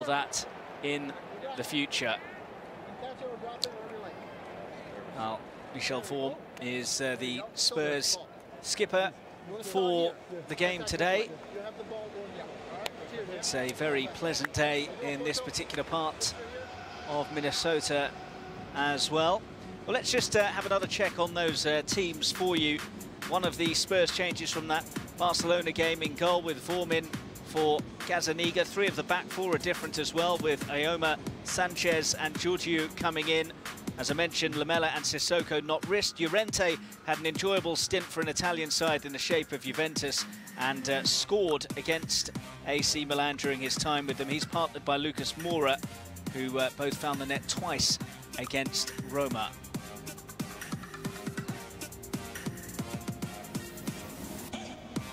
that in the future. Well, Michel Vorm is the Spurs skipper for the game today. It's a very pleasant day in this particular part of Minnesota as well. Well, let's just have another check on those teams for you. One of the Spurs changes from that Barcelona game: in goal with Vorm in for Gazzaniga. Three of the back four are different as well, with Ayoma, Sanchez and Giorgio coming in. As I mentioned, Lamela and Sissoko not risked. Llorente had an enjoyable stint for an Italian side in the shape of Juventus and scored against AC Milan during his time with them. He's partnered by Lucas Moura, who both found the net twice against Roma.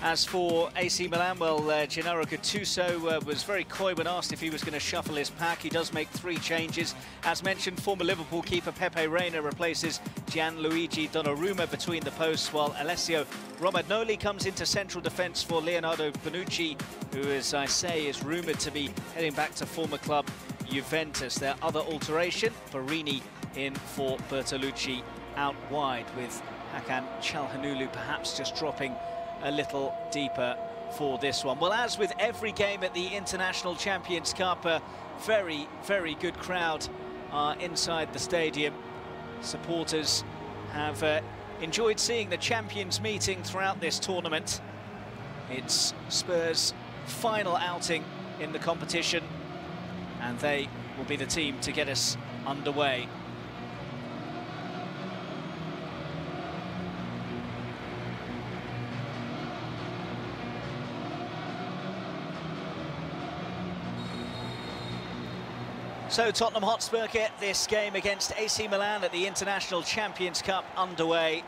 As for AC Milan, well, Gennaro Gattuso was very coy when asked if he was going to shuffle his pack. He does make three changes. As mentioned, former Liverpool keeper Pepe Reina replaces Gianluigi Donnarumma between the posts, while Alessio Romagnoli comes into central defence for Leonardo Bonucci, who, as I say, is rumoured to be heading back to former club Juventus. Their other alteration, Barini in for Bertolucci out wide, with Hakan Çalhanoğlu perhaps just dropping a little deeper for this one. Well, as with every game at the International Champions Cup, a very, very good crowd are inside the stadium. Supporters have enjoyed seeing the champions meeting throughout this tournament. It's Spurs' final outing in the competition, and they will be the team to get us underway. So Tottenham Hotspur get this game against AC Milan at the International Champions Cup underway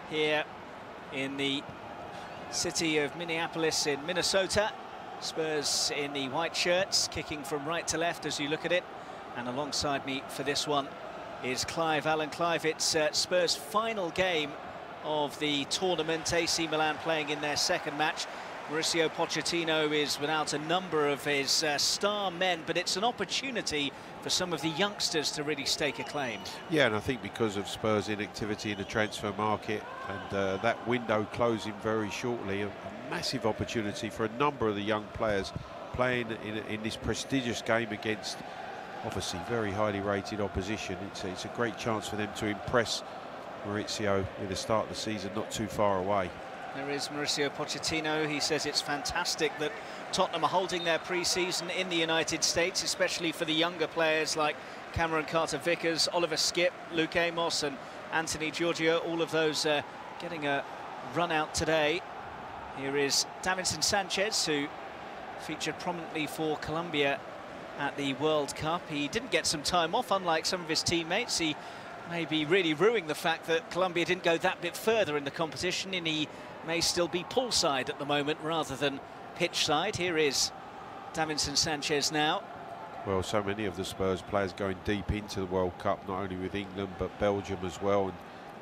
here in the city of Minneapolis in Minnesota. Spurs in the white shirts, kicking from right to left as you look at it. And alongside me for this one is Clive Allen. Clive, it's Spurs' final game of the tournament. AC Milan playing in their second match. Mauricio Pochettino is without a number of his star men, but it's an opportunity for some of the youngsters to really stake a claim. Yeah, and I think because of Spurs' inactivity in the transfer market and that window closing very shortly, a massive opportunity for a number of the young players playing in this prestigious game against obviously very highly rated opposition. It's a great chance for them to impress Mauricio with the start of the season not too far away. There is Mauricio Pochettino. He says it's fantastic that Tottenham are holding their pre-season in the United States, especially for the younger players like Cameron Carter-Vickers, Oliver Skipp, Luke Amos and Anthony Giorgio, all of those getting a run out today. Here is Davinson Sanchez, who featured prominently for Colombia at the World Cup. He didn't get some time off, unlike some of his teammates. He may be really ruining the fact that Colombia didn't go that bit further in the competition, and he may still be poolside at the moment rather than pitch side. Here is Davinson Sanchez now. Well, so many of the Spurs players going deep into the World Cup, not only with England but Belgium as well, and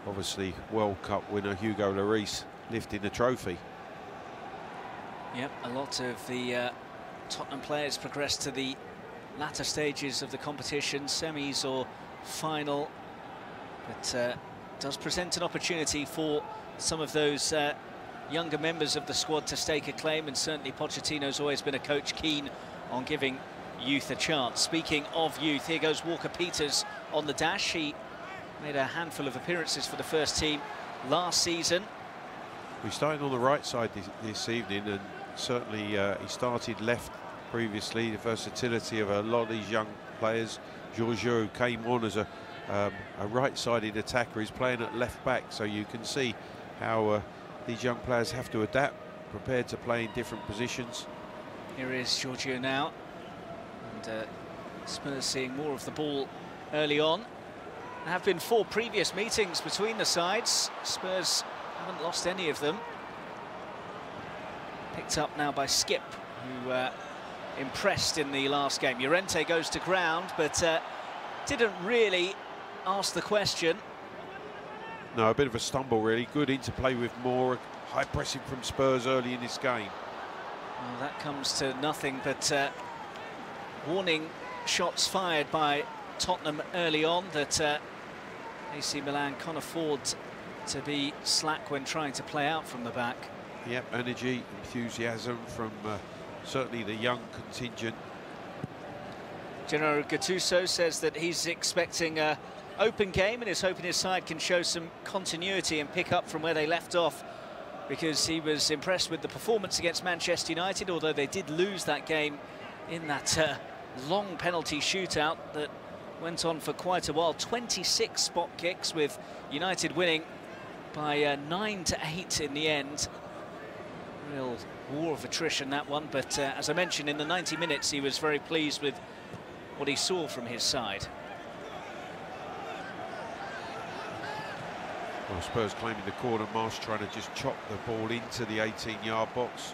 obviously World Cup winner Hugo Lloris lifting the trophy. Yep, a lot of the Tottenham players progressed to the latter stages of the competition, semis or final, but does present an opportunity for some of those younger members of the squad to stake a claim, and certainly Pochettino's always been a coach keen on giving youth a chance. Speaking of youth, here goes Walker-Peters on the dash. He made a handful of appearances for the first team last season. We started on the right side this evening, and certainly he started left previously. The versatility of a lot of these young players. Giorgio came on as a right-sided attacker. He's playing at left back, so you can see how these young players have to adapt, prepared to play in different positions. Here is Giorgio now, and Spurs seeing more of the ball early on. There have been 4 previous meetings between the sides. Spurs haven't lost any of them. Picked up now by Skipp, who impressed in the last game. Llorente goes to ground, but didn't really ask the question. No, a bit of a stumble really. Good interplay with Moore. High pressing from Spurs early in this game. Well, that comes to nothing, but warning shots fired by Tottenham early on that AC Milan can't afford to be slack when trying to play out from the back. Yep, energy, enthusiasm from certainly the young contingent. Gennaro Gattuso says that he's expecting an open game and is hoping his side can show some continuity and pick up from where they left off, because he was impressed with the performance against Manchester United, although they did lose that game in that long penalty shootout that went on for quite a while. 26 spot kicks, with United winning by 9-8 in the end. Real war of attrition, that one, but as I mentioned, in the 90 minutes he was very pleased with what he saw from his side. Well, Spurs claiming the corner, Marsh trying to just chop the ball into the 18-yard box.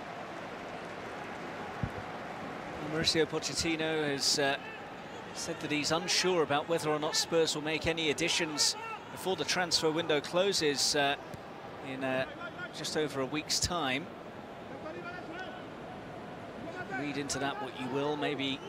Mauricio Pochettino has said that he's unsure about whether or not Spurs will make any additions before the transfer window closes in just over a week's time. Read into that what you will. Maybe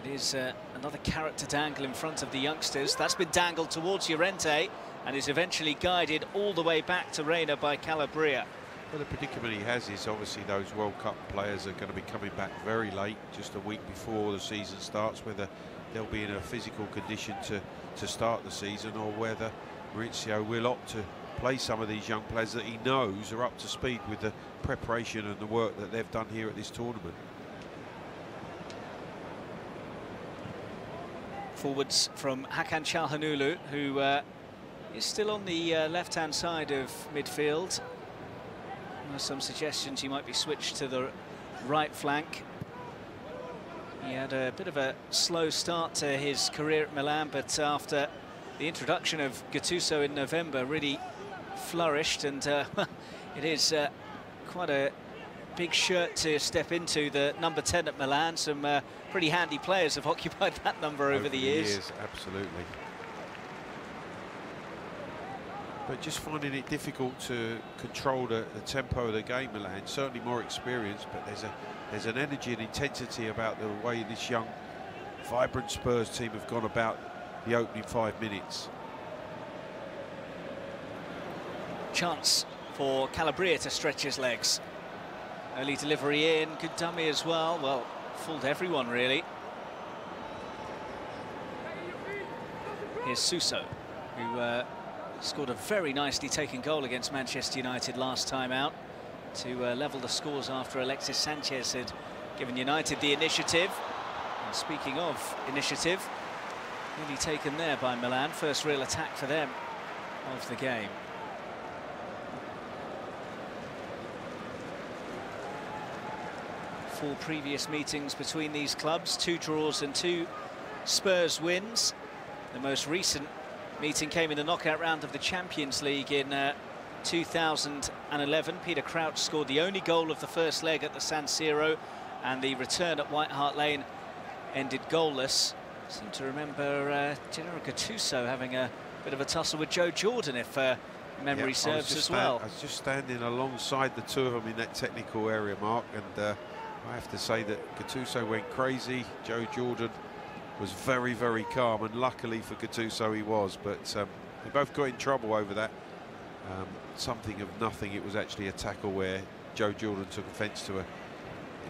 it is another carrot to dangle in front of the youngsters. That's been dangled towards Llorente and is eventually guided all the way back to Reina by Calabria. Well, the predicament he has is obviously those World Cup players are going to be coming back very late, just a week before the season starts, whether they'll be in a physical condition to start the season, or whether Mauricio will opt to play some of these young players that he knows are up to speed with the preparation and the work that they've done here at this tournament. Forwards from Hakan Çalhanoğlu, who is still on the left-hand side of midfield. There are some suggestions he might be switched to the right flank. He had a bit of a slow start to his career at Milan, but after the introduction of Gattuso in November, really flourished, and it is quite a big shirt to step into, the number 10 at Milan. Some pretty handy players have occupied that number over the years. Absolutely. But just finding it difficult to control the tempo of the game, Milan. Certainly more experienced, but there's an energy and intensity about the way this young, vibrant Spurs team have gone about the opening 5 minutes. Chance for Calabria to stretch his legs. Early delivery in, good dummy as well. Well, fooled everyone really. Here's Suso, who scored a very nicely taken goal against Manchester United last time out to level the scores after Alexis Sanchez had given United the initiative. And speaking of initiative, really taken there by Milan. First real attack for them of the game. Four previous meetings between these clubs, 2 draws and 2 Spurs wins. The most recent meeting came in the knockout round of the Champions League in 2011. Peter Crouch scored the only goal of the first leg at the San Siro, and the return at White Hart Lane ended goalless. I seem to remember Gennaro Gattuso having a bit of a tussle with Joe Jordan, if memory serves as well. I was just standing alongside the two of them in that technical area, Mark, and I have to say that Gattuso went crazy. Joe Jordan was very, very calm, and luckily for Gattuso he was, but they both got in trouble over that. Something of nothing. It was actually a tackle where Joe Jordan took offence to it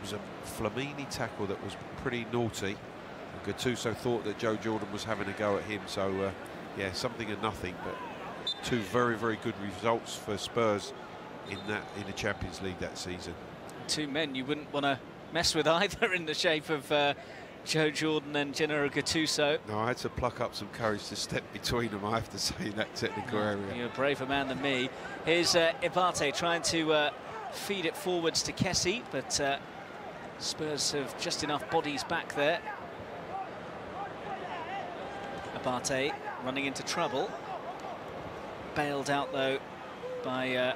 was a Flamini tackle that was pretty naughty, and Gattuso thought that Joe Jordan was having a go at him, so yeah, something of nothing, but 2 very, very good results for Spurs in the Champions League that season. 2 men you wouldn't want to mess with either, in the shape of Joe Jordan and Gennaro Gattuso. No, I had to pluck up some courage to step between them, I have to say, in that technical area. You're a braver man than me. Here's Ibate trying to feed it forwards to Kessie, but Spurs have just enough bodies back there. Ibate running into trouble. Bailed out, though, by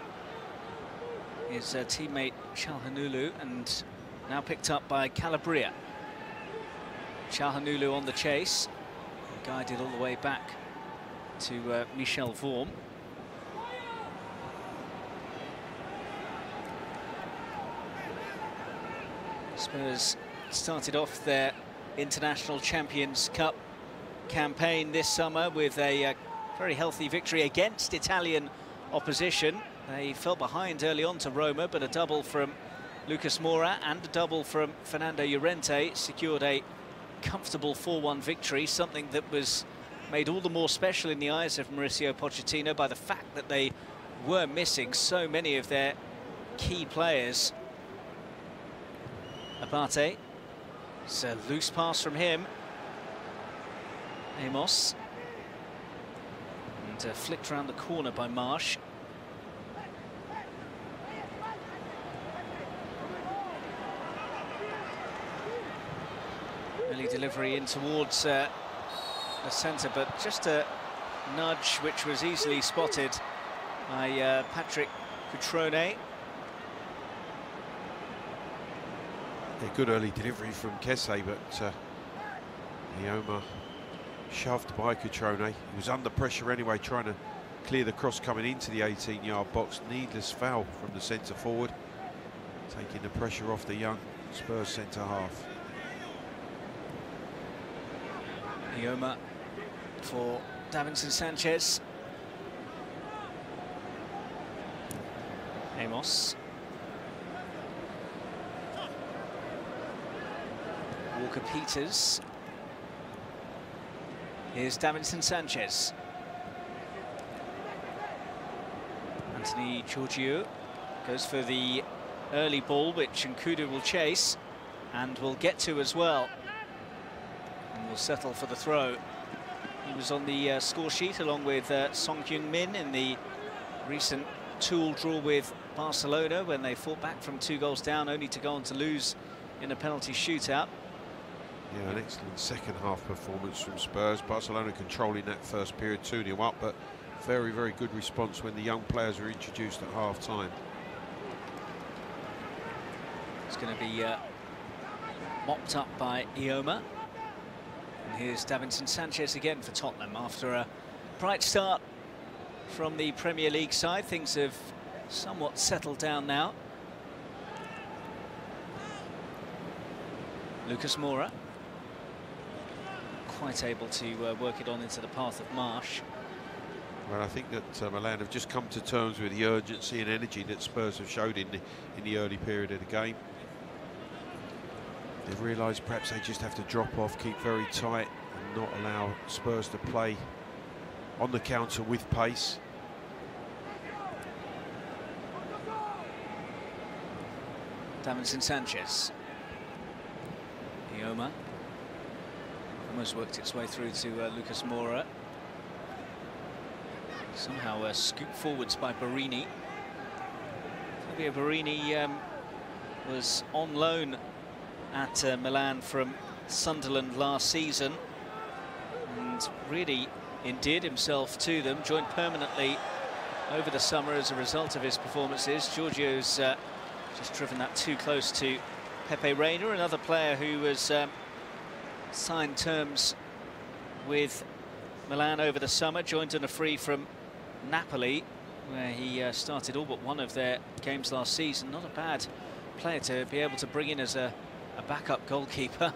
his teammate Çalhanoğlu, and now picked up by Calabria. Çalhanoğlu on the chase, guided all the way back to Michel Vorm. Spurs started off their International Champions Cup campaign this summer with a very healthy victory against Italian opposition. They fell behind early on to Roma, but a double from Lucas Moura and a double from Fernando Llorente secured a comfortable 4-1 victory, something that was made all the more special in the eyes of Mauricio Pochettino by the fact that they were missing so many of their key players. Abate, it's a loose pass from him. Amos, and flicked around the corner by Marsh. Early delivery in towards the centre, but just a nudge which was easily spotted by Patrick Cutrone. A good early delivery from Kesse, but Ioma shoved by Cutrone. He was under pressure anyway, trying to clear the cross coming into the 18-yard box. Needless foul from the centre forward, taking the pressure off the young Spurs centre half. Ioma for Davinson Sanchez. Amos. Walker-Peters. Here's Davinson Sanchez. Anthony Giorgio goes for the early ball, which Nkudu will chase and will get to as well. And will settle for the throw. He was on the score sheet along with Song Heung-min in the recent 2-2 draw with Barcelona when they fought back from 2 goals down, only to go on to lose in a penalty shootout. Yeah, an excellent second half performance from Spurs. Barcelona controlling that first period, 2-0 up, but very, very good response when the young players were introduced at half-time. It's going to be mopped up by Ioma. And here's Davinson Sanchez again for Tottenham. After a bright start from the Premier League side, things have somewhat settled down now. Lucas Moura, quite able to work it on into the path of Marsh. Well, I think that Milan have just come to terms with the urgency and energy that Spurs have showed in the early period of the game. They've realised perhaps they just have to drop off, keep very tight and not allow Spurs to play on the counter with pace. Davinson Sanchez. Ioma almost worked its way through to Lucas Moura. Somehow scooped forwards by Barini. Fabio Barini was on loan at Milan from Sunderland last season and really endeared himself to them, joined permanently over the summer as a result of his performances. Giorgio's just driven that too close to Pepe Reina, another player who was signed terms with Milan over the summer, joined on a free from Napoli, where he started all but one of their games last season. Not a bad player to be able to bring in as a backup goalkeeper.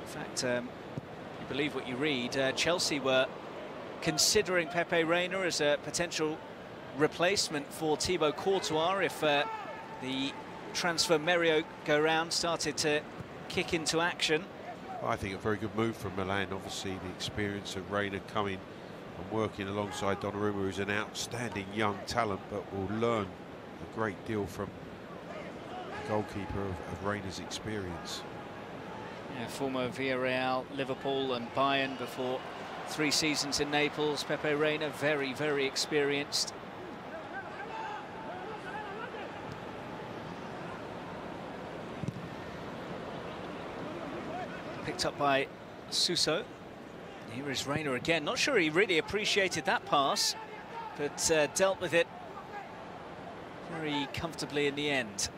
In fact, you believe what you read, Chelsea were considering Pepe Reina as a potential replacement for Thibaut Courtois if the transfer merry-go-round started to kick into action. I think a very good move from Milan. Obviously, the experience of Reina coming and working alongside Donnarumma, who's an outstanding young talent, but will learn a great deal from the goalkeeper of Reina's experience. Yeah, former Villarreal, Liverpool and Bayern before 3 seasons in Naples. Pepe Reina, very, very experienced. Picked up by Suso. Here is Reina again. Not sure he really appreciated that pass, but dealt with it very comfortably in the end.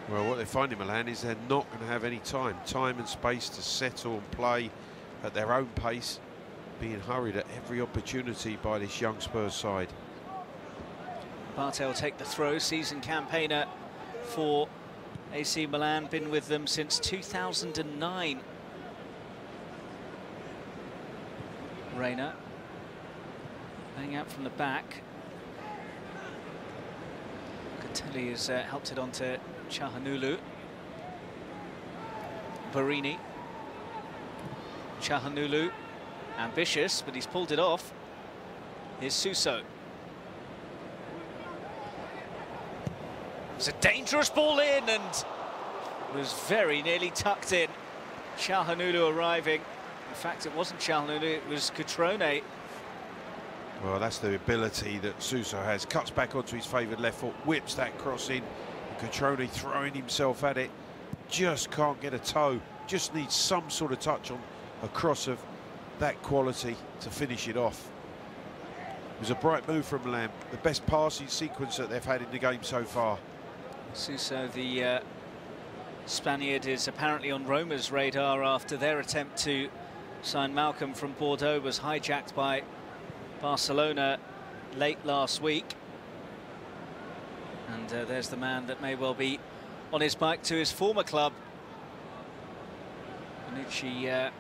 Well, what they find in Milan is they're not going to have any time and space to settle and play at their own pace, being hurried at every opportunity by this young Spurs side. Partey will take the throw, season campaigner for AC Milan, been with them since 2009. Reina laying out from the back. Catelli has helped it onto Çalhanoğlu. Barini. Çalhanoğlu, ambitious, but he's pulled it off. Here's Suso. It's a dangerous ball in and was very nearly tucked in. Çalhanoğlu arriving. In fact, it wasn't Çalhanoğlu, it was Cutrone. Well, that's the ability that Suso has. Cuts back onto his favoured left foot, whips that cross in. Cutrone throwing himself at it. Just can't get a toe. Just needs some sort of touch on a cross of that quality to finish it off. It was a bright move from Milan. The best passing sequence that they've had in the game so far. Suso, the Spaniard, is apparently on Roma's radar after their attempt to sign Malcolm from Bordeaux was hijacked by Barcelona late last week. And there's the man that may well be on his bike to his former club. Bonucci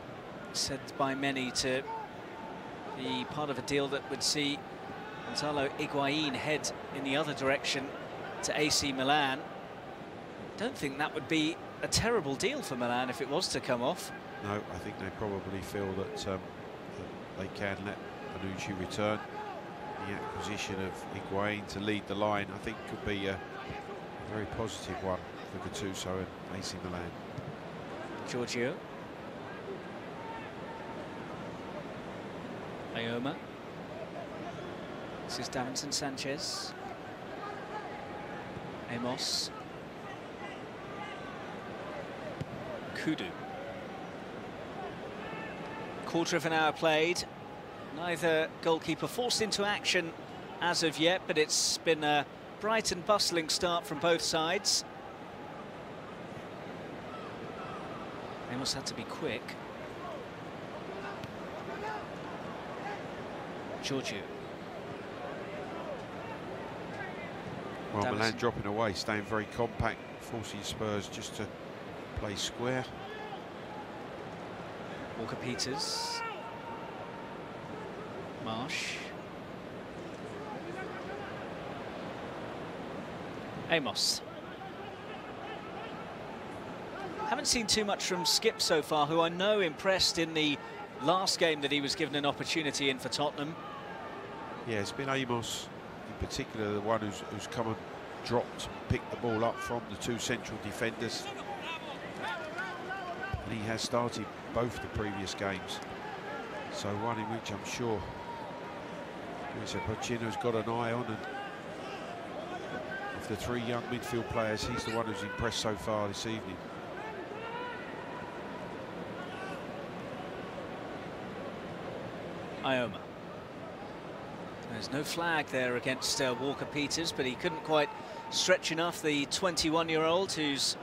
said by many to be part of a deal that would see Gonzalo Higuain head in the other direction to AC Milan. Don't think that would be a terrible deal for Milan if it was to come off. No, I think they probably feel that, that they can let Bonucci return. The acquisition of Higuain to lead the line, I think, could be a very positive one for Gattuso and AC Milan. Giorgio. Ioma. This is Davinson Sanchez. Amos. Kudu. Quarter of an hour played. Neither goalkeeper forced into action as of yet, but it's been a bright and bustling start from both sides. Amos had to be quick. Giorgio. Well, Davinson. Milan dropping away, staying very compact, forcing Spurs just to play square. Walker-Peters. Marsh. Amos. Haven't seen too much from Skip so far, who I know impressed in the last game that he was given an opportunity in for Tottenham. Yeah, it's been Amos, in particular, the one who's come and dropped, picked the ball up from the two central defenders. And he has started both the previous games. So one in which I'm sure Pochettino's got an eye on, and of the three young midfield players, he's the one who's impressed so far this evening. Ioma. There's no flag there against Walker-Peters, but he couldn't quite stretch enough. The 21-year-old who's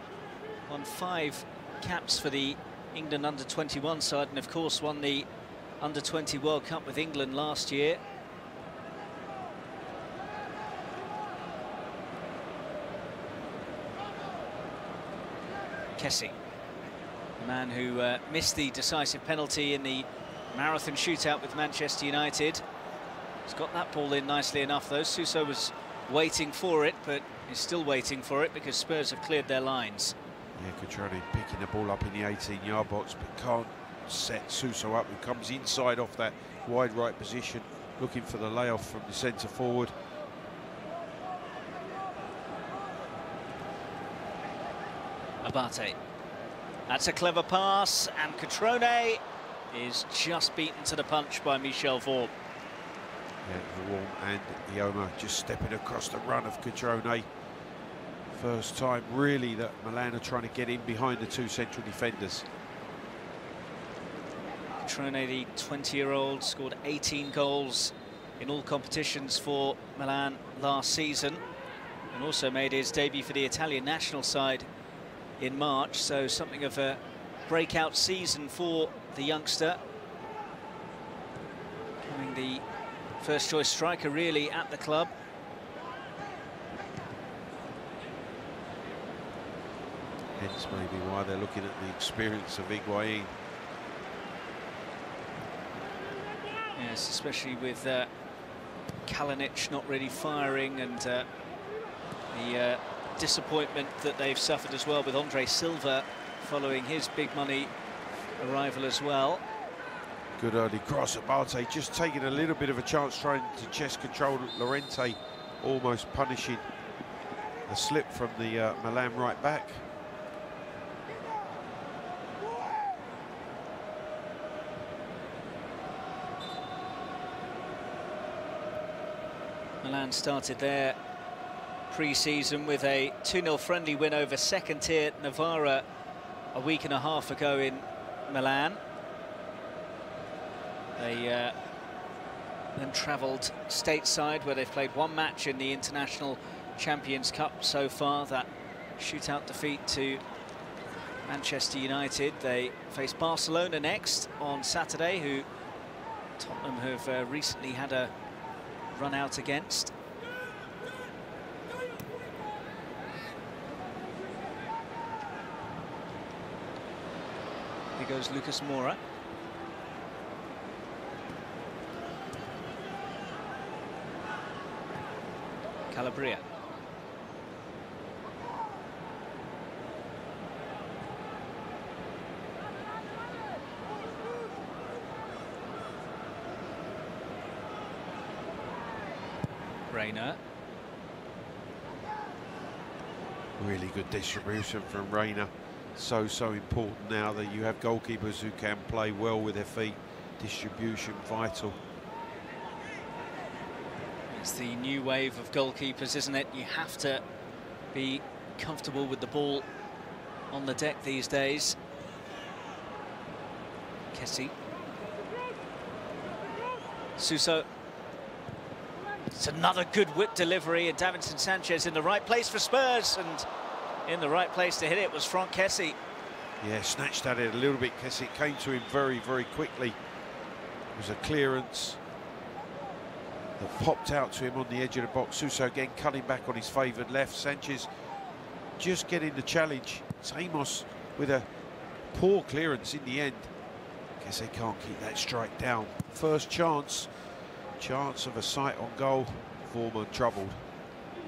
won 5 caps for the England under-21 side, and of course won the under-20 World Cup with England last year. Kessie, the man who missed the decisive penalty in the marathon shootout with Manchester United. He's got that ball in nicely enough, though. Suso was waiting for it, but is still waiting for it because Spurs have cleared their lines. Yeah, Cutrone picking the ball up in the 18-yard box, but can't set Suso up, who comes inside off that wide right position, looking for the layoff from the centre forward. Abate. That's a clever pass, and Cutrone is just beaten to the punch by Michel Vorm. Yeah, Vorm and Ioma just stepping across the run of Cutrone. First time, really, that Milan are trying to get in behind the two central defenders. Cutrone, the 20-year-old, scored 18 goals in all competitions for Milan last season, and also made his debut for the Italian national side in March, so something of a breakout season for the youngster. Becoming the first-choice striker, really, at the club. maybe why they're looking at the experience of Higuain. Yes, especially with Kalinic not really firing, and the disappointment that they've suffered as well with Andre Silva following his big money arrival as well. Good early cross at Barté, just taking a little bit of a chance trying to chest control Llorente, almost punishing a slip from the Milan right back. Milan started their pre-season with a 2-0 friendly win over second-tier Novara a week and a half ago in Milan. They then travelled stateside, where they've played one match in the International Champions Cup so far. That shootout defeat to Manchester United. They face Barcelona next on Saturday, who Tottenham have recently had a run out against. Here goes Lucas Moura. Calabria. Reina. Really good distribution from Reina. So important now that you have goalkeepers who can play well with their feet. Distribution vital. It's the new wave of goalkeepers, isn't it? You have to be comfortable with the ball on the deck these days. Kessie. Suso. It's another good whip delivery, and Davinson Sanchez in the right place for Spurs, and in the right place to hit it was Franck Kessie. Yeah, snatched at it a little bit. Kessie came to him very quickly. It was a clearance that popped out to him on the edge of the box. Suso again cutting back on his favoured left. Sanchez just getting the challenge. It's Amos with a poor clearance in the end. Guess they can't keep that strike down. First chance of a sight on goal. Former troubled.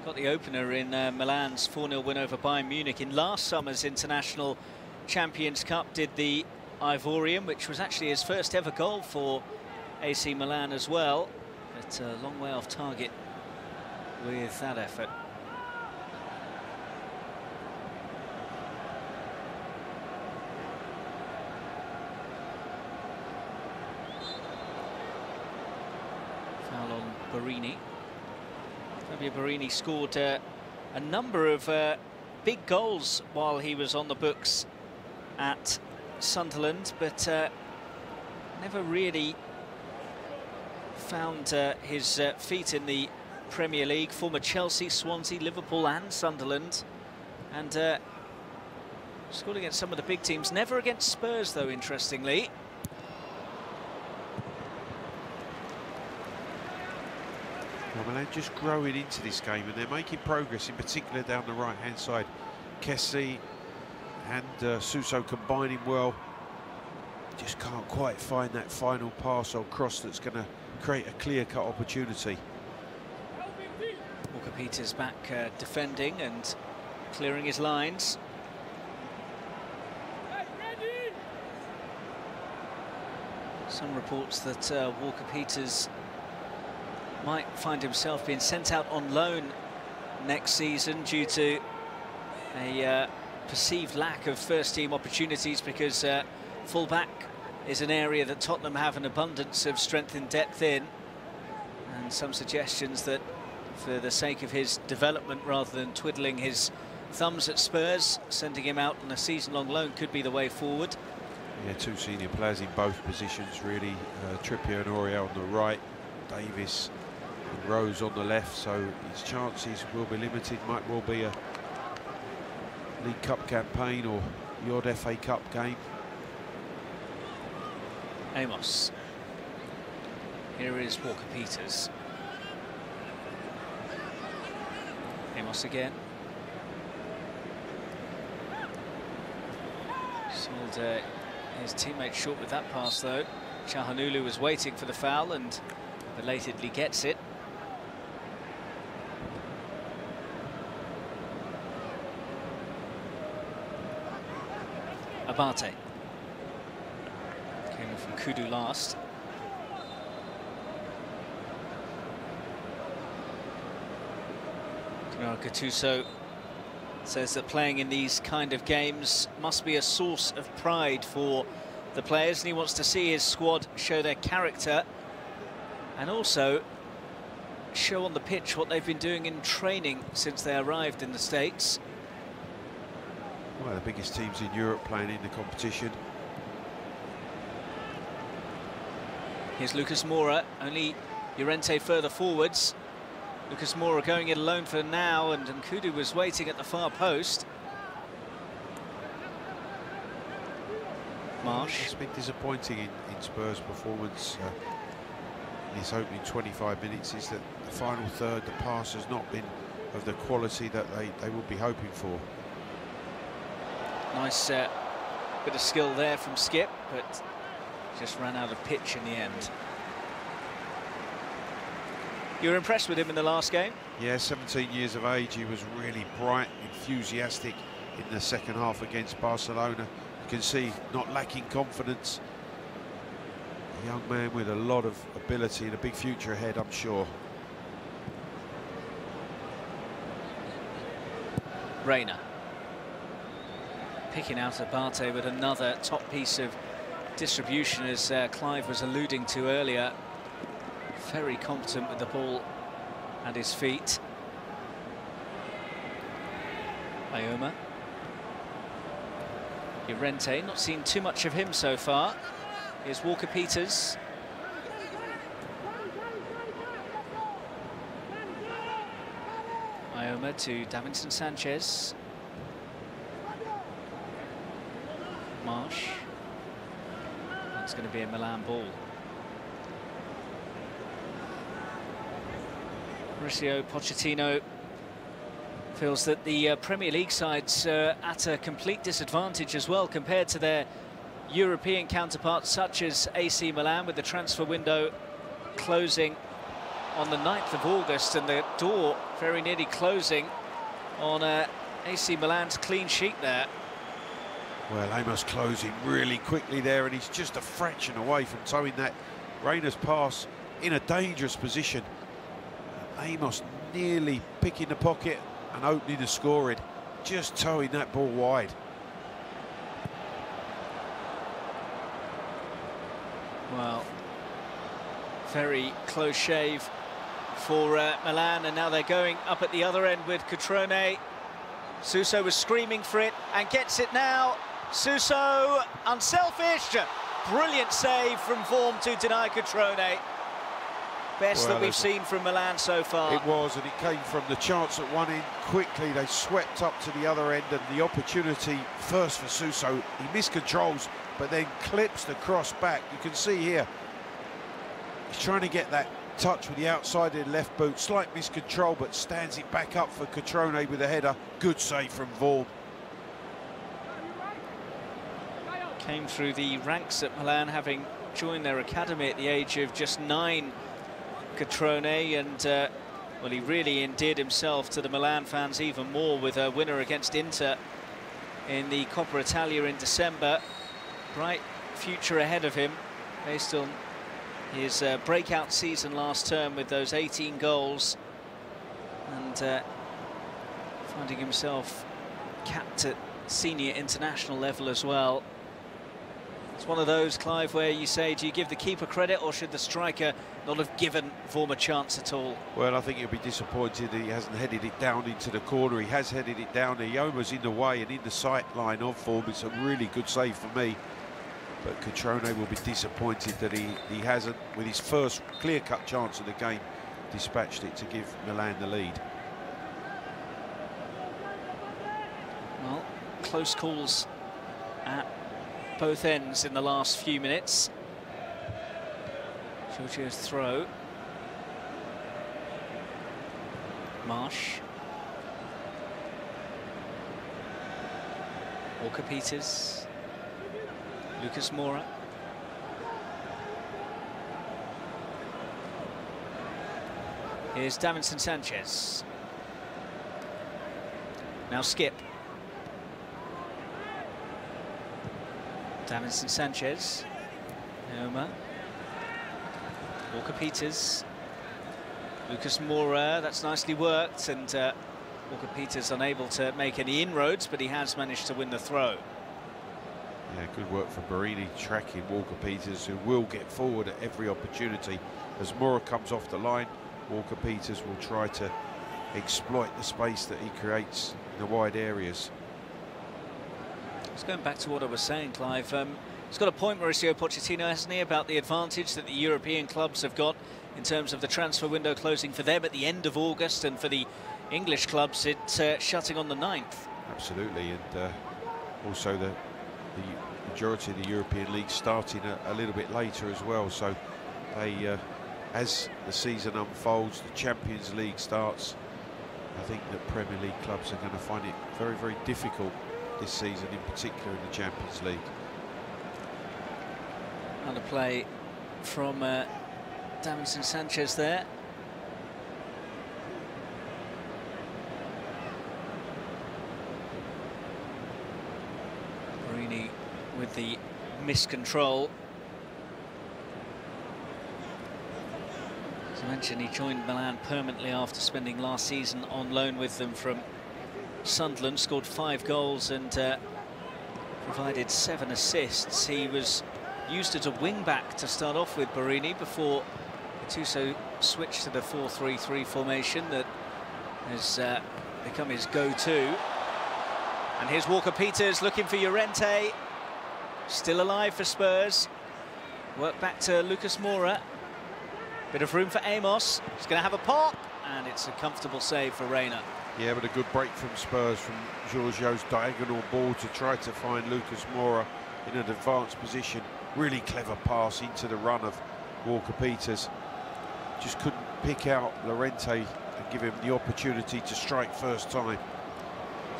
Got the opener in Milan's 4-0 win over Bayern Munich in last summer's International Champions Cup. Did the Ivorian, which was actually his first ever goal for AC Milan as well. But a long way off target with that effort. Foul on Barini. Fabio Barini scored a number of big goals while he was on the books at Sunderland, but never really found his feet in the Premier League. Former Chelsea, Swansea, Liverpool and Sunderland, and scored against some of the big teams. Never against Spurs, though, interestingly. Well, Milan just growing into this game, and they're making progress, in particular down the right-hand side. Kessie and Suso combining well. Just can't quite find that final pass or cross that's going to create a clear-cut opportunity. Walker Peters back defending and clearing his lines. Some reports that Walker Peters might find himself being sent out on loan next season due to a perceived lack of first-team opportunities, because full-back is an area that Tottenham have an abundance of strength and depth in, and some suggestions that for the sake of his development, rather than twiddling his thumbs at Spurs, sending him out on a season-long loan could be the way forward. Yeah, two senior players in both positions, really. Trippier and Aurier on the right, Davis and Rose on the left, so his chances will be limited. Might well be a League Cup campaign or the odd FA Cup game. Amos. Here is Walker Peters. Amos again. Sold his teammate short with that pass, though. Çalhanoğlu was waiting for the foul and belatedly gets it. Abate. Came in from Kudu last. Gattuso says that playing in these kind of games must be a source of pride for the players, and he wants to see his squad show their character and also show on the pitch what they've been doing in training since they arrived in the States. One of the biggest teams in Europe playing in the competition. Here's Lucas Moura, only Llorente further forwards. Lucas Moura going it alone for now, and Kudu was waiting at the far post. Marsh. It's been disappointing in Spurs' performance in this opening 25 minutes, is that the final third, the pass has not been of the quality that they would be hoping for. Nice bit of skill there from Skip, but just ran out of pitch in the end. You were impressed with him in the last game? Yeah, 17 years of age. He was really bright, enthusiastic in the second half against Barcelona. You can see not lacking confidence. A young man with a lot of ability and a big future ahead, I'm sure. Reina. Picking out Abate with another top piece of distribution, as Clive was alluding to earlier. Very competent with the ball at his feet. Ioma. Llorente, not seen too much of him so far. Here's Walker-Peters. Ioma to Davinson Sanchez. Marsh. That's going to be a Milan ball. Mauricio Pochettino feels that the Premier League side's at a complete disadvantage as well compared to their European counterparts, such as AC Milan, with the transfer window closing on the 9th of August and the door very nearly closing on AC Milan's clean sheet there. Well, Amos closing really quickly there, and he's just a fraction away from towing that Reina's pass in a dangerous position. Amos nearly picking the pocket and opening the scoring, just towing that ball wide. Well, very close shave for Milan, and now they're going up at the other end with Cutrone. Suso was screaming for it and gets it now. Suso, unselfish, brilliant save from Vorm to deny Cutrone. Best that we've seen from Milan so far. It was, and it came from the chance at one end. Quickly, they swept up to the other end, and the opportunity first for Suso. He miscontrols, but then clips the cross back. You can see here, he's trying to get that touch with the outside of the left boot. Slight miscontrol, but stands it back up for Cutrone with a header. Good save from Vorm. Came through the ranks at Milan, having joined their academy at the age of just 9. Cutrone, and well, he really endeared himself to the Milan fans even more with a winner against Inter in the Coppa Italia in December. Bright future ahead of him based on his breakout season last term with those 18 goals, and finding himself capped at senior international level as well. It's one of those, Clive, where you say, do you give the keeper credit, or should the striker not have given Vorm a chance at all? Well, I think he'll be disappointed that he hasn't headed it down into the corner. He has headed it down. Ioma's in the way and in the sight line of Vorm. It's a really good save for me. But Cutrone will be disappointed that he hasn't, with his first clear-cut chance of the game, dispatched it to give Milan the lead. Well, close calls at both ends in the last few minutes. Giorgio's throw. Marsh. Walker-Peters. Lucas Moura. Here's Davinson Sanchez. Now Skip. Davinson Sanchez. Noma. Walker-Peters. Lucas Moura, that's nicely worked, and Walker-Peters unable to make any inroads, but he has managed to win the throw. Yeah, good work from Barini tracking Walker-Peters, who will get forward at every opportunity. As Moura comes off the line, Walker-Peters will try to exploit the space that he creates in the wide areas. Just going back to what I was saying, Clive, it's got a point, Mauricio Pochettino, hasn't he, about the advantage that the European clubs have got in terms of the transfer window closing for them at the end of August, and for the English clubs it's shutting on the 9th. Absolutely, and also the majority of the European leagues starting a little bit later as well, so they as the season unfolds, the Champions League starts, I think that Premier League clubs are going to find it very, very difficult this season, in particular in the Champions League. Another play from Davinson Sanchez there. Barini with the miscontrol. As I mentioned, he joined Milan permanently after spending last season on loan with them from Sunderland, scored 5 goals and provided 7 assists. He was used as a wing-back to start off with Barini before Gattuso switched to the 4-3-3 formation that has become his go-to. And here's Walker-Peters looking for Llorente. Still alive for Spurs. Work back to Lucas Moura. Bit of room for Amos. He's going to have a pop, and it's a comfortable save for Reina. Yeah, but a good break from Spurs, from Giorgio's diagonal ball to try to find Lucas Moura in an advanced position. Really clever pass into the run of Walker-Peters. Just couldn't pick out Llorente and give him the opportunity to strike first time.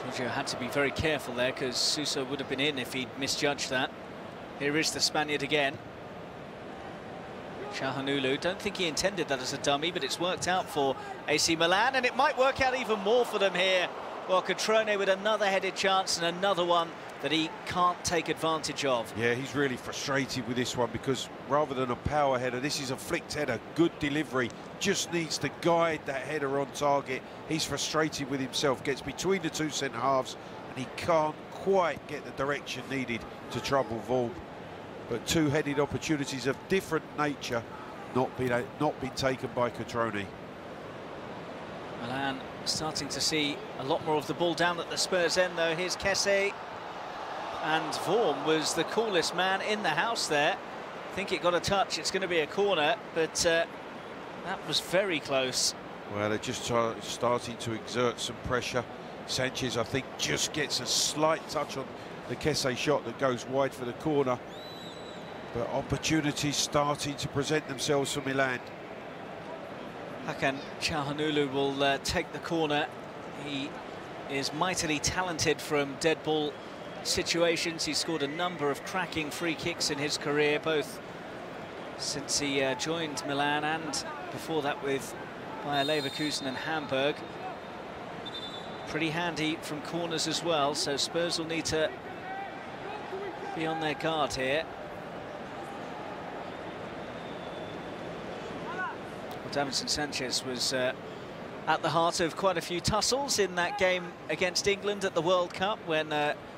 Giorgio had to be very careful there, because Suso would have been in if he'd misjudged that. Here is the Spaniard again. Çalhanoğlu, don't think he intended that as a dummy, but it's worked out for AC Milan, and it might work out even more for them here. Well, Cutrone with another headed chance and another one that he can't take advantage of. Yeah, he's really frustrated with this one, because rather than a power header, this is a flicked header. Good delivery, just needs to guide that header on target. He's frustrated with himself, gets between the two centre-halves, and he can't quite get the direction needed to trouble Vorm. But two-headed opportunities of different nature not been taken by Cutrone. Milan starting to see a lot more of the ball down at the Spurs end, though. Here's Kessie, and Vorm was the coolest man in the house there. I think it got a touch. It's going to be a corner, but that was very close. Well, they're just starting to exert some pressure. Sanchez, I think, just gets a slight touch on the Kessie shot that goes wide for the corner. But opportunities starting to present themselves for Milan. Hakan Çalhanoğlu will take the corner. He is mightily talented from dead ball situations. He's scored a number of cracking free kicks in his career, both since he joined Milan and before that with Bayer Leverkusen and Hamburg. Pretty handy from corners as well, so Spurs will need to be on their guard here. Davinson Sanchez was at the heart of quite a few tussles in that game against England at the World Cup, when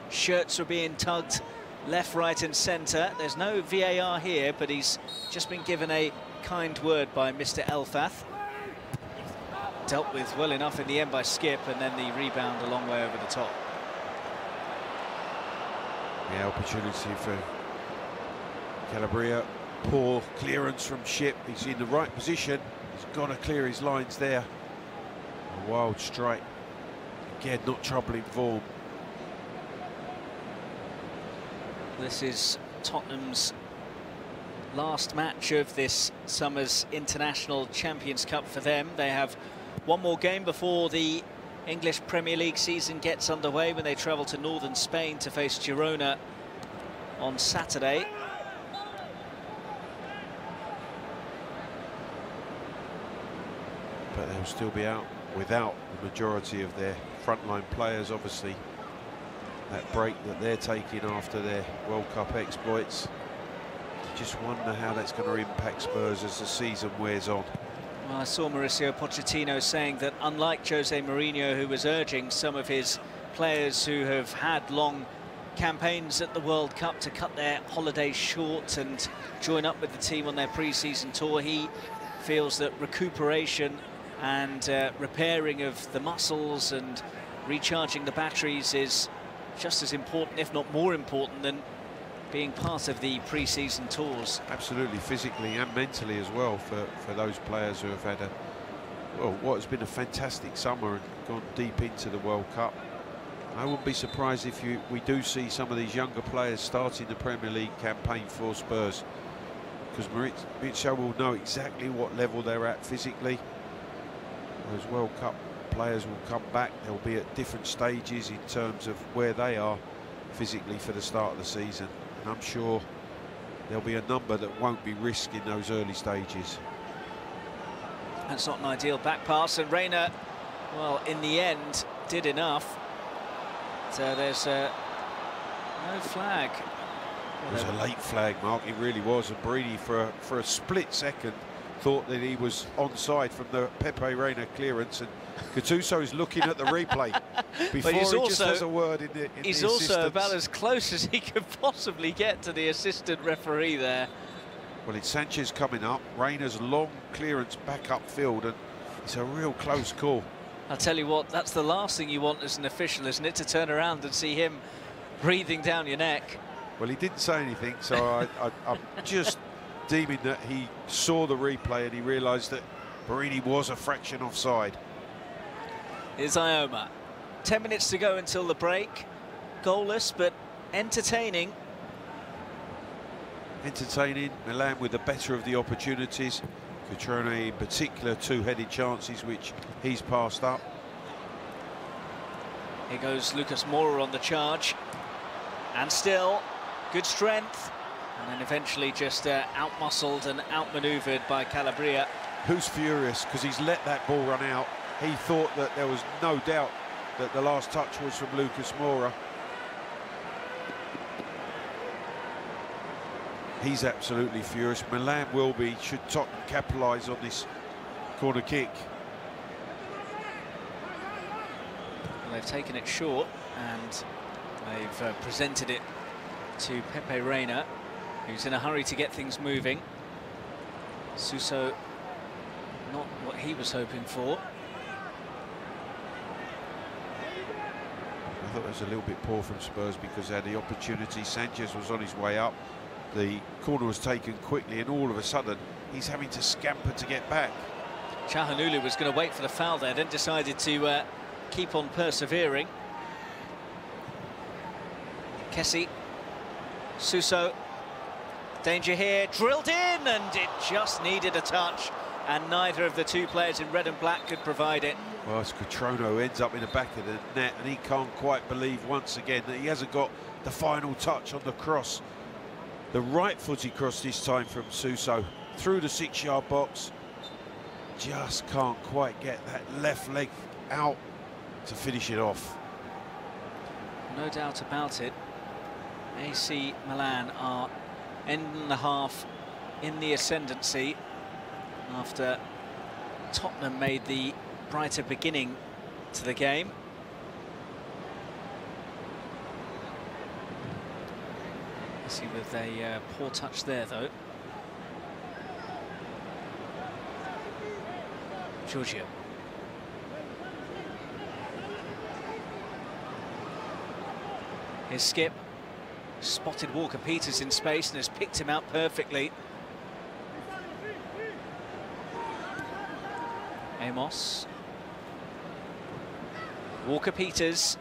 shirts were being tugged left, right and centre. There's no VAR here, but he's just been given a kind word by Mr. Elfath. Dealt with well enough in the end by Skip, and then the rebound a long way over the top. Yeah, opportunity for Calabria. Poor clearance from Ship. He's in the right position. He's got to clear his lines there. A wild strike. Again, not troubling Vorm. This is Tottenham's last match of this summer's International Champions Cup for them. They have one more game before the English Premier League season gets underway, when they travel to northern Spain to face Girona on Saturday. But they'll still be out without the majority of their frontline players, obviously. That break that they're taking after their World Cup exploits. Just wonder how that's going to impact Spurs as the season wears on. Well, I saw Mauricio Pochettino saying that unlike Jose Mourinho, who was urging some of his players who have had long campaigns at the World Cup to cut their holidays short and join up with the team on their pre-season tour, he feels that recuperation and repairing of the muscles and recharging the batteries is just as important, if not more important, than being part of the pre-season tours. Absolutely, physically and mentally as well, for those players who have had what has been a fantastic summer and gone deep into the World Cup. I wouldn't be surprised if we do see some of these younger players starting the Premier League campaign for Spurs, because Maurizio will know exactly what level they're at physically. Those World Cup players will come back. They'll be at different stages in terms of where they are physically for the start of the season. And I'm sure there'll be a number that won't be risking those early stages. That's not an ideal back pass, and Reina, well, in the end, did enough. So there's no flag. It was a late flag, Mark, it really was. And Barini, for a split second, thought that he was onside from the Pepe Reina clearance, and Gattuso is looking at the replay before he just has a word in the He's also about as close as he could possibly get to the assistant referee there. Well, it's Sanchez coming up, Reina's long clearance back upfield, and it's a real close call. I'll tell you what, that's the last thing you want as an official, isn't it, to turn around and see him breathing down your neck. Well, he didn't say anything, so I'm just deeming that he saw the replay and he realised that Barini was a fraction offside. Here's Ioma. 10 minutes to go until the break. Goalless, but entertaining. Entertaining. Milan with the better of the opportunities. Cutrone in particular, two-headed chances which he's passed up. Here goes Lucas Moura on the charge. And still, good strength. And then eventually just out-muscled and out-manoeuvred by Calabria. Who's furious because he's let that ball run out. He thought that there was no doubt that the last touch was from Lucas Moura. He's absolutely furious. Milan will be, should Tottenham capitalise on this corner kick. Well, they've taken it short and they've presented it to Pepe Reina, who's in a hurry to get things moving. Suso, not what he was hoping for. I thought it was a little bit poor from Spurs because they had the opportunity. Sanchez was on his way up. The corner was taken quickly, and all of a sudden, he's having to scamper to get back. Çalhanoğlu was going to wait for the foul there, then decided to keep on persevering. Kessie, Suso, danger here, drilled in, and it just needed a touch, and neither of the two players in red and black could provide it. Well, Cutrone ends up in the back of the net, and he can't quite believe once again that he hasn't got the final touch on the cross. The right-footed cross this time from Suso through the 6-yard box. Just can't quite get that left leg out to finish it off. No doubt about it. AC Milan are ending the half in the ascendancy after Tottenham made the brighter beginning to the game. See with a poor touch there though. Giorgio. His skip spotted Walker-Peters in space and has picked him out perfectly. Amos. Walker-Peters.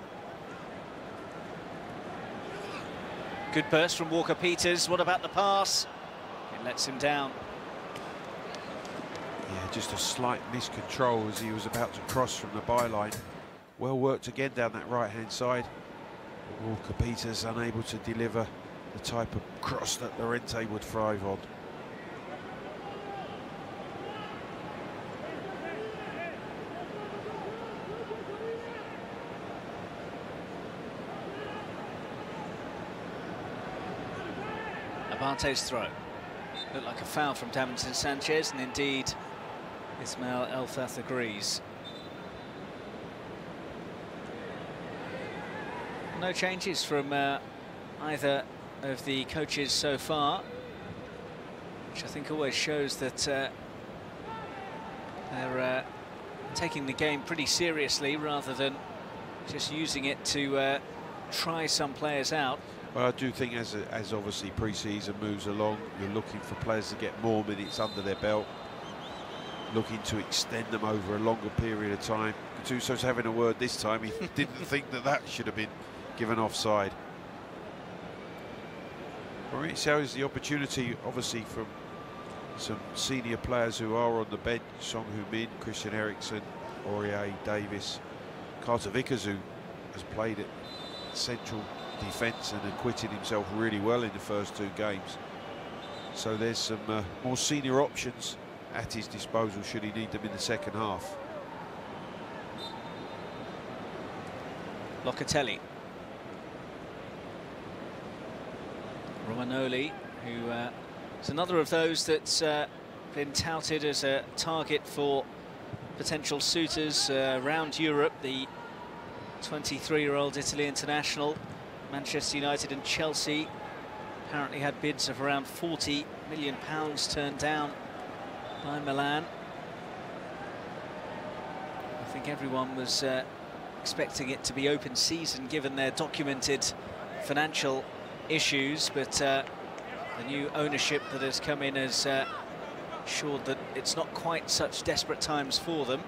Good burst from Walker-Peters. What about the pass? It lets him down. Yeah, just a slight miscontrol as he was about to cross from the byline. Well worked again down that right-hand side. Walker-Peters unable to deliver the type of cross that Llorente would thrive on. Abate's throw. Looked like a foul from Davinson Sanchez, and indeed Ismail Elfath agrees. No changes from either of the coaches so far, which I think always shows that they're taking the game pretty seriously rather than just using it to try some players out. Well, I do think as obviously pre-season moves along, you're looking for players to get more minutes under their belt, looking to extend them over a longer period of time. Gattuso's having a word this time. He didn't think that should have been given offside. Maurizio is the opportunity, obviously, from some senior players who are on the bench: Son Heung-min, Christian Eriksen, Aurier, Davis, Carter Vickers, who has played at central defence and acquitted himself really well in the first 2 games. So there's some more senior options at his disposal should he need them in the second half. Locatelli. Romagnoli, who is another of those that's been touted as a target for potential suitors around Europe. The 23-year-old Italy international. Manchester United and Chelsea apparently had bids of around £40 million turned down by Milan. I think everyone was expecting it to be open season given their documented financial issues, but the new ownership that has come in has assured that it's not quite such desperate times for them.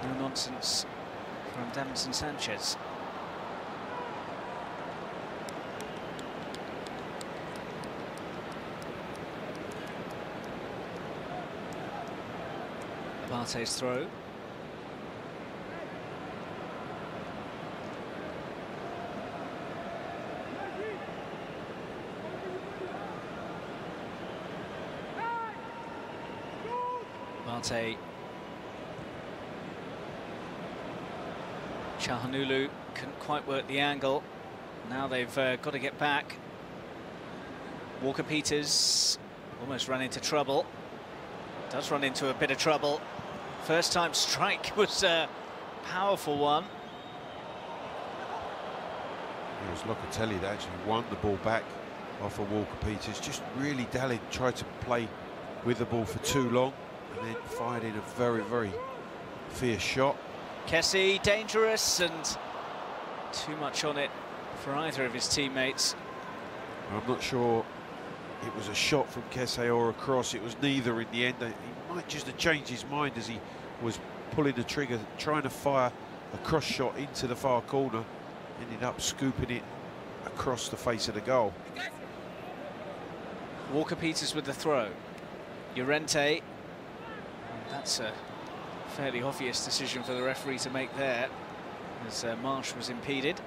No nonsense from Davinson Sanchez. Abate's throw. Abate. Çalhanoğlu couldn't quite work the angle. Now they've got to get back. Walker-Peters almost ran into trouble. Does run into a bit of trouble. First time strike was a powerful one. It was Locatelli that actually won the ball back off of Walker-Peters. Just really dallied, tried to play with the ball for too long, and then fired in a very, very fierce shot. Kessie dangerous, and too much on it for either of his teammates. I'm not sure it was a shot from Kessie or a cross. It was neither in the end. He might just have changed his mind as he was pulling the trigger, trying to fire a cross shot into the far corner. Ended up scooping it across the face of the goal. Walker-Peters with the throw. Llorente. That's a fairly obvious decision for the referee to make there, as Marsh was impeded.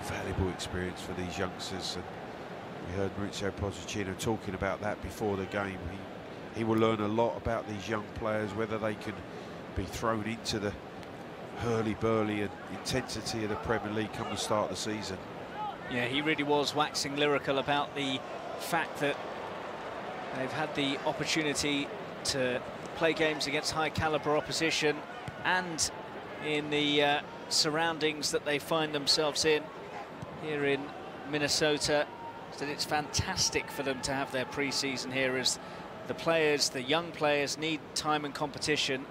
Valuable experience for these youngsters, and we heard Maurizio Pochettino talking about that before the game. He will learn a lot about these young players, whether they can be thrown into the hurly-burly and intensity of the Premier League come the start of the season. Yeah, he really was waxing lyrical about the fact that they've had the opportunity to play games against high-caliber opposition and in the surroundings that they find themselves in here in Minnesota. That it's fantastic for them to have their pre-season here, as the players, the young players, need time and competition,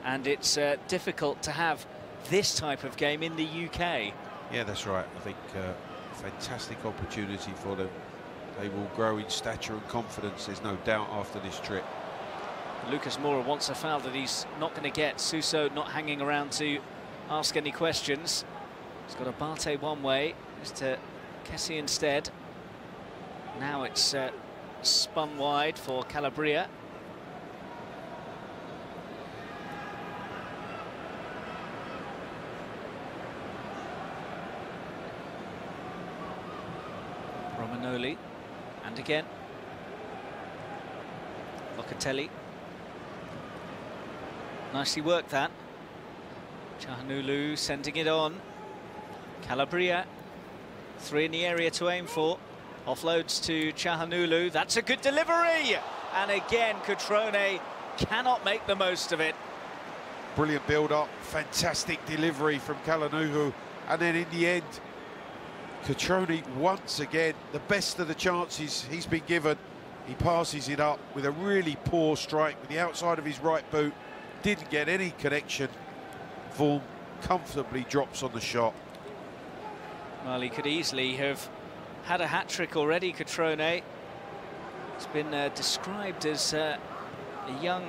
and it's difficult to have this type of game in the UK. Yeah, that's right. I think fantastic opportunity for them. They will grow in stature and confidence, there's no doubt, after this trip. Lucas Moura wants a foul that he's not going to get. Suso not hanging around to ask any questions. He's got Abate one way, it's to Kessie instead. Now it's spun wide for Calabria. Noli, and again. Locatelli. Nicely worked that. Çalhanoğlu sending it on. Calabria. 3 in the area to aim for. Offloads to Çalhanoğlu. That's a good delivery! And again, Cutrone cannot make the most of it. Brilliant build-up, fantastic delivery from Çalhanoğlu, and then in the end, Cutrone once again, the best of the chances he's been given. He passes it up with a really poor strike with the outside of his right boot. Didn't get any connection. Vorm comfortably drops on the shot. Well, he could easily have had a hat-trick already, Cutrone. It's been described as a young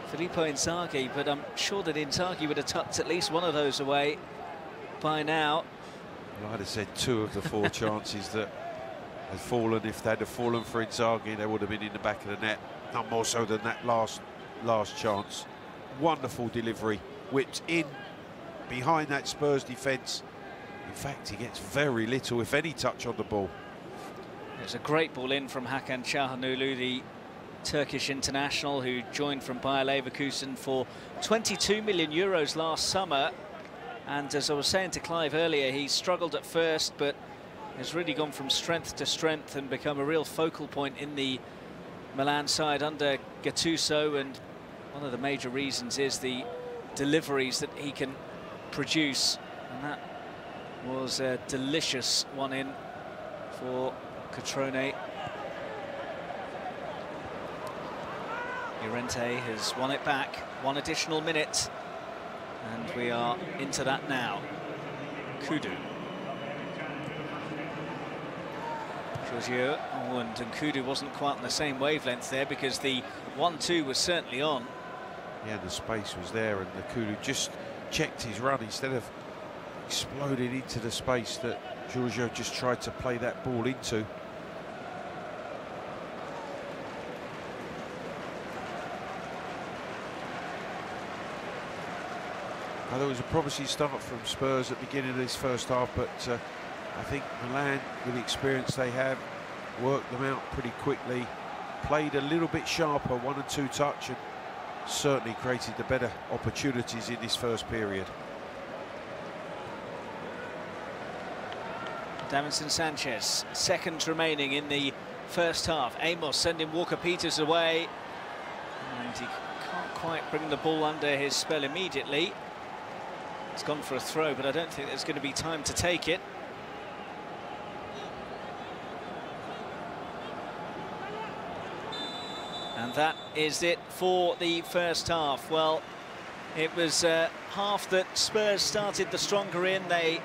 Filippo Inzaghi, but I'm sure that Inzaghi would have tucked at least one of those away by now. Well, I'd have said 2 of the 4 chances that had fallen. If they'd have fallen for Inzaghi, they would have been in the back of the net. None more so than that last chance. Wonderful delivery, whipped in behind that Spurs defence. In fact, he gets very little, if any, touch on the ball. There's a great ball in from Hakan Çalhanoğlu, the Turkish international who joined from Bayer Leverkusen for 22 million euros last summer. And as I was saying to Clive earlier, he struggled at first, but has really gone from strength to strength and become a real focal point in the Milan side under Gattuso. And one of the major reasons is the deliveries that he can produce. And that was a delicious one in for Cutrone. Llorente has won it back, 1 additional minute, and we are into that now. Kudu. Giorgio, and Kudu wasn't quite on the same wavelength there because the 1-2 was certainly on. Yeah, the space was there, and the Kudu just checked his run instead of exploding into the space that Giorgio just tried to play that ball into. Now, there was a promising start from Spurs at the beginning of this first half, but I think Milan, with the experience they have, worked them out pretty quickly, played a little bit sharper, 1 and 2 touch, and certainly created the better opportunities in this first period. Davinson Sanchez, seconds remaining in the first half. Amos sending Walker-Peters away, and he can't quite bring the ball under his spell immediately. It's gone for a throw, but I don't think there's going to be time to take it. And that is it for the first half. Well, it was a half that Spurs started the stronger in. They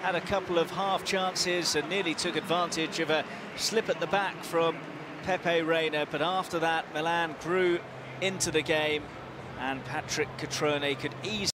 had a couple of half chances and nearly took advantage of a slip at the back from Pepe Reina, but after that Milan grew into the game and Patrick Cutrone could easily